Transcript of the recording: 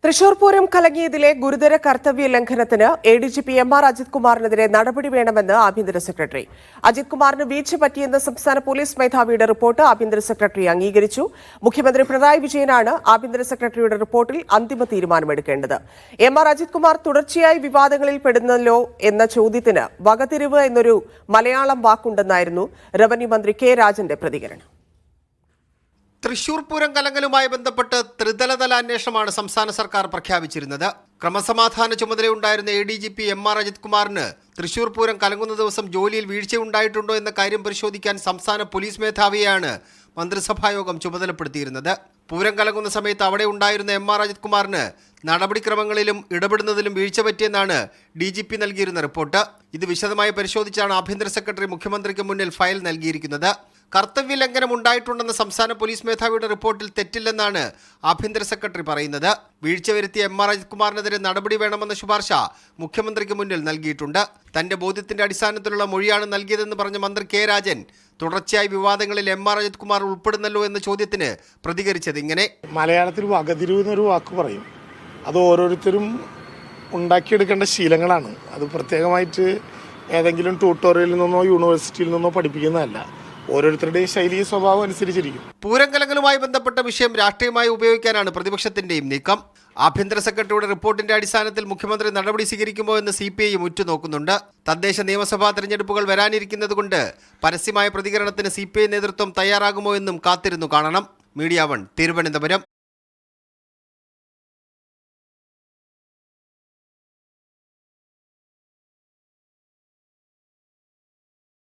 തൃശൂർ പൂരം കലങ്ങിയതിലെ ഗുരുതര കർത്തവ്യ ലംഘനത്തിന് എഡിജിപി എം.ആർ. അജിത് കുമാറിനെതിരെ നടപടി വേണമെന്ന് ആഭ്യന്തര സെക്രട്ടറി. അജിത് കുമാറിന് വീഴ്ച പറ്റിയെന്ന സംസ്ഥാന പോലീസ് മേധാവിയുടെ റിപ്പോർട്ട് ആഭ്യന്തര സെക്രട്ടറി അംഗീകരിച്ചു. മുഖ്യമന്ത്രി പിണറായി വിജയനാണ് ആഭ്യന്തര സെക്രട്ടറിയുടെ റിപ്പോർട്ടിൽ അന്തിമ തീരുമാനമെടുക്കേണ്ടത്. എം.ആർ. അജിത് കുമാർ തുടർച്ചയായി വിവാദങ്ങളിൽ പെടുന്നല്ലോ എന്ന ചോദ്യത്തിന് വകതിരിവ് എന്നൊരു മലയാളം വാക്കുണ്ടെന്നായിരുന്നു റവന്യൂ മന്ത്രി കെ രാജന്റെ പ്രതികരണം. തൃശൂർ പൂരം കലങ്ങലുമായി ബന്ധപ്പെട്ട് ത്രിതലതല അന്വേഷണമാണ് സംസ്ഥാന സർക്കാർ പ്രഖ്യാപിച്ചിരുന്നത്. ക്രമസമാധാന ചുമതലയുണ്ടായിരുന്ന എഡിജിപി എം.ആർ. അജിത് കുമാറിന് തൃശൂർ പൂരം കലങ്ങുന്ന ദിവസം ജോലിയിൽ വീഴ്ചയുണ്ടായിട്ടുണ്ടോ എന്ന കാര്യം പരിശോധിക്കാൻ സംസ്ഥാന പോലീസ് മേധാവിയെയാണ് മന്ത്രിസഭായോഗം ചുമതലപ്പെടുത്തിയിരുന്നത്. പൂരം കലങ്ങുന്ന സമയത്ത് അവിടെ ഉണ്ടായിരുന്ന എം.ആർ. അജിത് കുമാറിന് നടപടിക്രമങ്ങളിലും ഇടപെടുന്നതിലും വീഴ്ച പറ്റിയെന്നാണ് DGP നൽകിയിരുന്ന റിപ്പോർട്ട്. ഇത് വിശദമായി പരിശോധിച്ചാണ് ആഭ്യന്തര സെക്രട്ടറി മുഖ്യമന്ത്രിക്ക് മുന്നിൽ ഫയൽ നൽകിയിരിക്കുന്നത്. കർത്തവ്യ ലംഘനം ഉണ്ടായിട്ടുണ്ടെന്ന സംസ്ഥാന പോലീസ് മേധാവിയുടെ റിപ്പോർട്ടിൽ തെറ്റില്ലെന്നാണ് ആഭ്യന്തര സെക്രട്ടറി പറയുന്നത്. വീഴ്ച വരുത്തിയ എം.ആർ. അജിത് കുമാറിനെതിരെ നടപടി വേണമെന്ന ശുപാർശ മുഖ്യമന്ത്രിക്ക് മുന്നിൽ നൽകിയിട്ടുണ്ട്. തന്റെ ബോധ്യത്തിന്റെ അടിസ്ഥാനത്തിലുള്ള മൊഴിയാണ് നൽകിയതെന്ന് പറഞ്ഞ മന്ത്രി കെ രാജൻ തുടർച്ചയായി വിവാദങ്ങളിൽ എം.ആർ. അജിത് കുമാർ ഉൾപ്പെടുന്നല്ലോ എന്ന ചോദ്യത്തിന് പ്രതികരിച്ചത് ഇങ്ങനെ: മലയാളത്തിൽ വകതിരിവ് എന്നൊരു വാക്ക് പറയും. അത് ഓരോരുത്തരും ഉണ്ടാക്കിയെടുക്കേണ്ട ശീലങ്ങളാണ്. അത് പ്രത്യേകമായിട്ട് ഏതെങ്കിലും ട്യൂട്ടോറിയലിൽ നിന്നോ യൂണിവേഴ്സിറ്റിയിൽ നിന്നോ പഠിപ്പിക്കുന്നതല്ല. ഓരോരുത്തരുടെയും ശൈലി സ്വഭാവം അനുസരിച്ചിരിക്കും. പൂരം കലങ്ങലുമായി ബന്ധപ്പെട്ട വിഷയം രാഷ്ട്രീയമായി ഉപയോഗിക്കാനാണ് പ്രതിപക്ഷത്തിന്റെയും നീക്കം. ആഭ്യന്തര സെക്രട്ടറിയുടെ റിപ്പോർട്ടിന്റെ അടിസ്ഥാനത്തിൽ മുഖ്യമന്ത്രി നടപടി സ്വീകരിക്കുമോ എന്ന് CPI ഉറ്റുനോക്കുന്നുണ്ട്. തദ്ദേശ നിയമസഭാ തെരഞ്ഞെടുപ്പുകൾ വരാനിരിക്കുന്നതുകൊണ്ട് പരസ്യമായ പ്രതികരണത്തിന് CPI നേതൃത്വം തയ്യാറാകുമോ എന്നും കാത്തിരുന്നു കാണണം. മീഡിയ 1 തിരുവനന്തപുരം.